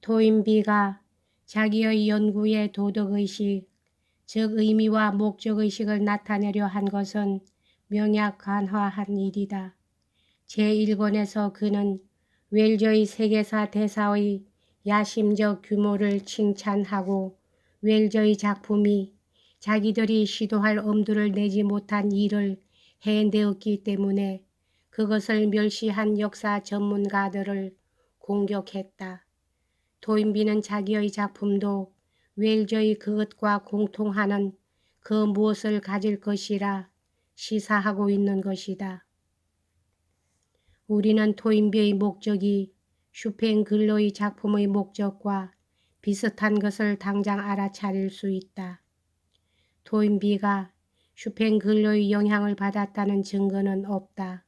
토인비가 자기의 연구의 도덕의식, 즉 의미와 목적의식을 나타내려 한 것은 명약관화한 일이다. 제1권에서 그는 웰저의 세계사 대사의 야심적 규모를 칭찬하고 웰저의 작품이 자기들이 시도할 엄두를 내지 못한 일을 해내었기 때문에 그것을 멸시한 역사 전문가들을 공격했다. 토인비는 자기의 작품도 웰저의 그것과 공통하는 그 무엇을 가질 것이라 시사하고 있는 것이다. 우리는 토인비의 목적이 슈팽글러의 작품의 목적과 비슷한 것을 당장 알아차릴 수 있다. 토인비가 슈팽글러의 영향을 받았다는 증거는 없다.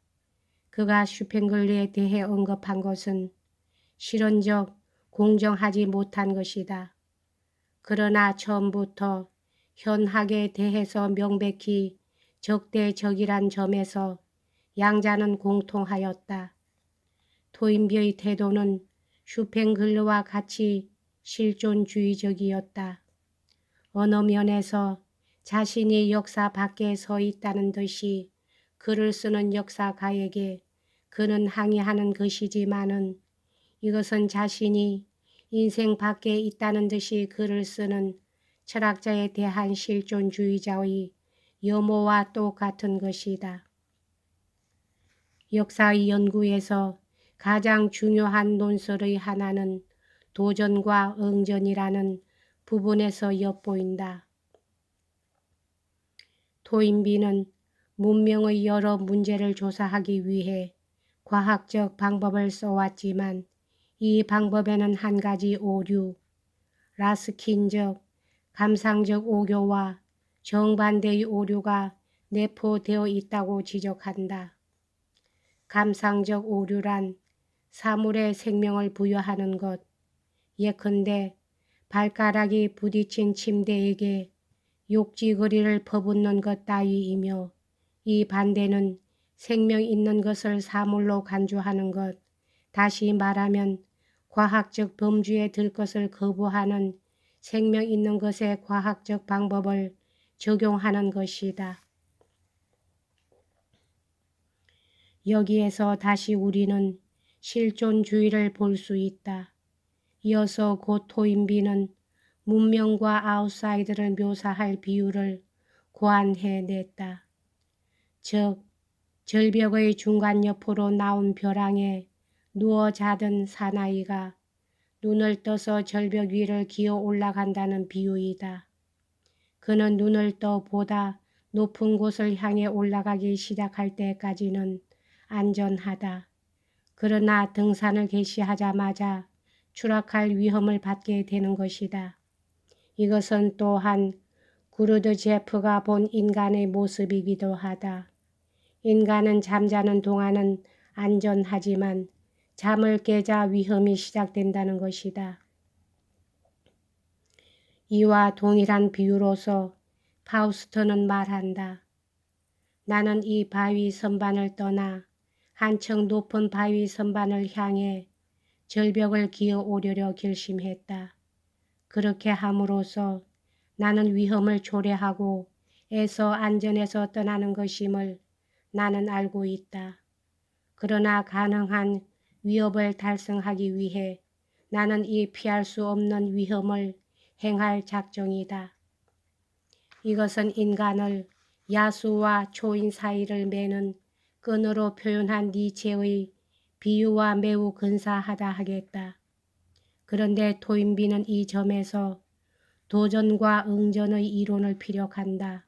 그가 슈팽글러에 대해 언급한 것은 실현적, 공정하지 못한 것이다. 그러나 처음부터 현학에 대해서 명백히 적대적이란 점에서 양자는 공통하였다. 토인비의 태도는 슈팽글러와 같이 실존주의적이었다. 어느 면에서 자신이 역사 밖에 서 있다는 듯이 글을 쓰는 역사가에게 그는 항의하는 것이지만은 이것은 자신이 인생 밖에 있다는 듯이 글을 쓰는 철학자에 대한 실존주의자의 혐오와 똑같은 것이다. 역사의 연구에서 가장 중요한 논설의 하나는 도전과 응전이라는 부분에서 엿보인다. 토인비는 문명의 여러 문제를 조사하기 위해 과학적 방법을 써왔지만 이 방법에는 한 가지 오류, 라스킨적, 감상적 오교와 정반대의 오류가 내포되어 있다고 지적한다. 감상적 오류란 사물에 생명을 부여하는 것, 예컨대 발가락이 부딪힌 침대에게 욕지거리를 퍼붓는 것 따위이며 이 반대는 생명 있는 것을 사물로 간주하는 것, 다시 말하면 과학적 범주에 들 것을 거부하는 생명 있는 것의 과학적 방법을 적용하는 것이다. 여기에서 다시 우리는 실존주의를 볼 수 있다. 이어서 곧 토인비는 문명과 아웃사이드를 묘사할 비유를 고안해냈다. 즉 절벽의 중간 옆으로 나온 벼랑에 누워 자던 사나이가 눈을 떠서 절벽 위를 기어 올라간다는 비유이다. 그는 눈을 떠 보다 높은 곳을 향해 올라가기 시작할 때까지는 안전하다. 그러나 등산을 개시하자마자 추락할 위험을 받게 되는 것이다. 이것은 또한 구르드 제프가 본 인간의 모습이기도 하다. 인간은 잠자는 동안은 안전하지만 잠을 깨자 위험이 시작된다는 것이다. 이와 동일한 비유로서 파우스트는 말한다. 나는 이 바위 선반을 떠나 한층 높은 바위 선반을 향해 절벽을 기어 오려려 결심했다. 그렇게 함으로써 나는 위험을 초래하고 애써 안전에서 떠나는 것임을 나는 알고 있다. 그러나 가능한 위협을 달성하기 위해 나는 이 피할 수 없는 위험을 행할 작정이다. 이것은 인간을 야수와 초인 사이를 매는 끈으로 표현한 니체의 비유와 매우 근사하다 하겠다. 그런데 토인비는 이 점에서 도전과 응전의 이론을 피력한다.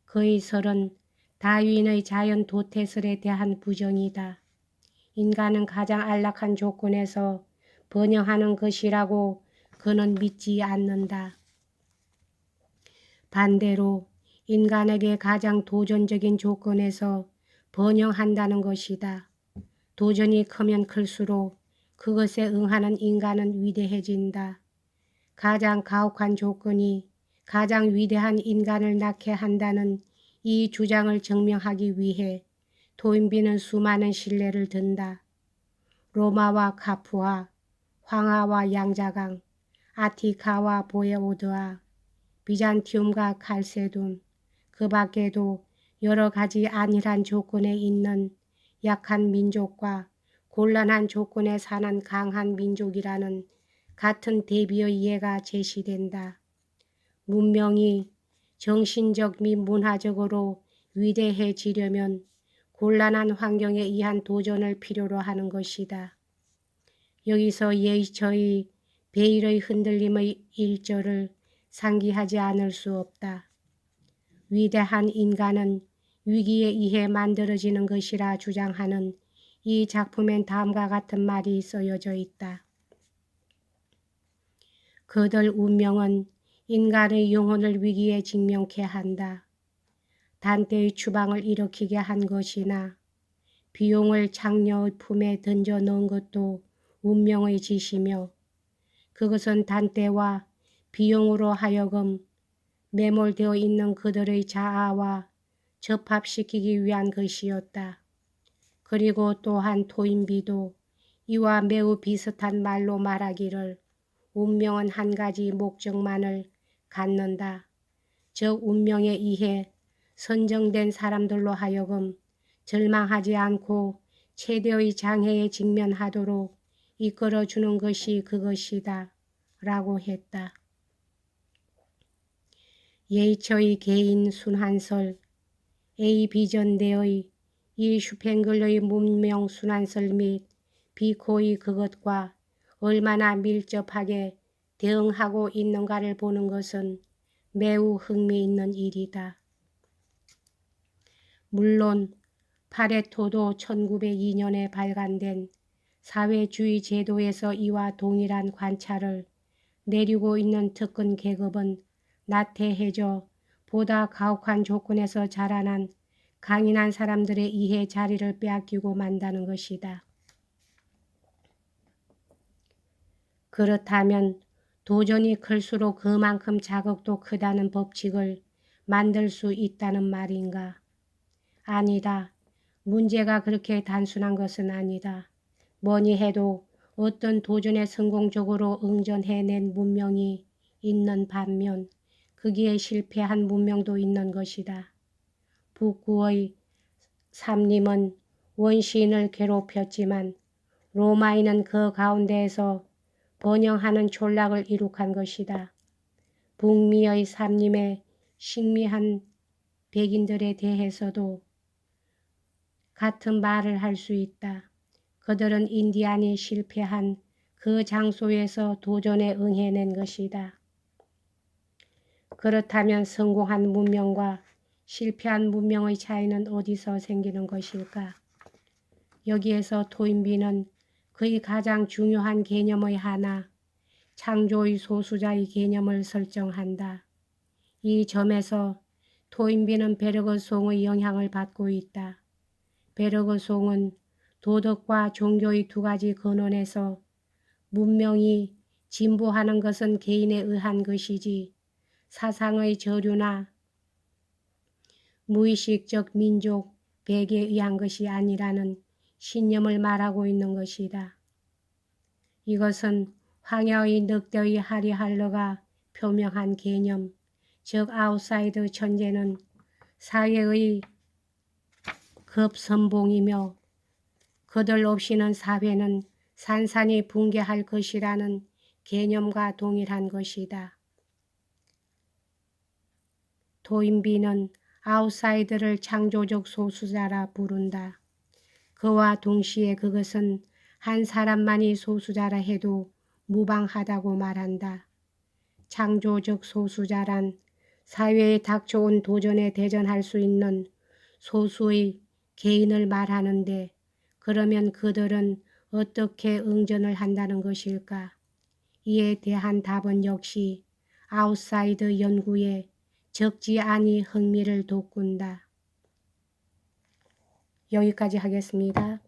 그의 설은 다윈의 자연 도태설에 대한 부정이다. 인간은 가장 안락한 조건에서 번영하는 것이라고 그는 믿지 않는다. 반대로 인간에게 가장 도전적인 조건에서 번영한다는 것이다. 도전이 크면 클수록 그것에 응하는 인간은 위대해진다. 가장 가혹한 조건이 가장 위대한 인간을 낳게 한다는 이 주장을 증명하기 위해 토인비는 수많은 신뢰를 든다. 로마와 카프와 황하와 양자강, 아티카와 보에오드아, 비잔티움과 칼세돈, 그 밖에도 여러 가지 안일한 조건에 있는 약한 민족과 곤란한 조건에 사는 강한 민족이라는 같은 대비의 이해가 제시된다. 문명이 정신적 및 문화적으로 위대해지려면 곤란한 환경에 의한 도전을 필요로 하는 것이다. 여기서 예이처의 베일의 흔들림의 일절을 상기하지 않을 수 없다. 위대한 인간은 위기에 의해 만들어지는 것이라 주장하는 이 작품엔 다음과 같은 말이 쓰여져 있다. 그들 운명은 인간의 영혼을 위기에 직면케 한다. 단테의 추방을 일으키게 한 것이나 비용을 장녀의 품에 던져 넣은 것도 운명의 짓이며 그것은 단테와 비용으로 하여금 매몰되어 있는 그들의 자아와 접합시키기 위한 것이었다. 그리고 또한 토인비도 이와 매우 비슷한 말로 말하기를 운명은 한 가지 목적만을 갖는다. 즉 운명에 의해 선정된 사람들로 하여금 절망하지 않고 최대의 장애에 직면하도록 이끌어주는 것이 그것이다. 라고 했다. 예이처의 개인 순환설, A. 비전대의 이 슈팽글러의 문명 순환설 및 비코의 그것과 얼마나 밀접하게 대응하고 있는가를 보는 것은 매우 흥미있는 일이다. 물론 파레토도 1902년에 발간된 사회주의 제도에서 이와 동일한 관찰을 내리고 있는 특권 계급은 나태해져 보다 가혹한 조건에서 자라난 강인한 사람들에 의해 자리를 빼앗기고 만다는 것이다. 그렇다면 도전이 클수록 그만큼 자극도 크다는 법칙을 만들 수 있다는 말인가? 아니다. 문제가 그렇게 단순한 것은 아니다. 뭐니 해도 어떤 도전에 성공적으로 응전해낸 문명이 있는 반면 거기에 실패한 문명도 있는 것이다. 북구의 삼림은 원시인을 괴롭혔지만 로마인은 그 가운데에서 번영하는 촌락을 이룩한 것이다. 북미의 삼림의 식미한 백인들에 대해서도 같은 말을 할 수 있다. 그들은 인디안이 실패한 그 장소에서 도전에 응해낸 것이다. 그렇다면 성공한 문명과 실패한 문명의 차이는 어디서 생기는 것일까? 여기에서 토인비는 그의 가장 중요한 개념의 하나, 창조의 소수자의 개념을 설정한다. 이 점에서 토인비는 베르그송의 영향을 받고 있다. 베르그송은 도덕과 종교의 두 가지 근원에서 문명이 진보하는 것은 개인에 의한 것이지 사상의 저류나 무의식적 민족 백에 의한 것이 아니라는 신념을 말하고 있는 것이다. 이것은 황야의 늑대의 하리할러가 표명한 개념, 즉 아웃사이드 천재는 사회의 급선봉이며 그들 없이는 사회는 산산이 붕괴할 것이라는 개념과 동일한 것이다. 토인비는 아웃사이더를 창조적 소수자라 부른다. 그와 동시에 그것은 한 사람만이 소수자라 해도 무방하다고 말한다. 창조적 소수자란 사회에 닥쳐온 도전에 대전할 수 있는 소수의 개인을 말하는데 그러면 그들은 어떻게 응전을 한다는 것일까? 이에 대한 답은 역시 아웃사이더 연구에 적지 않이 흥미를 돋군다. 여기까지 하겠습니다.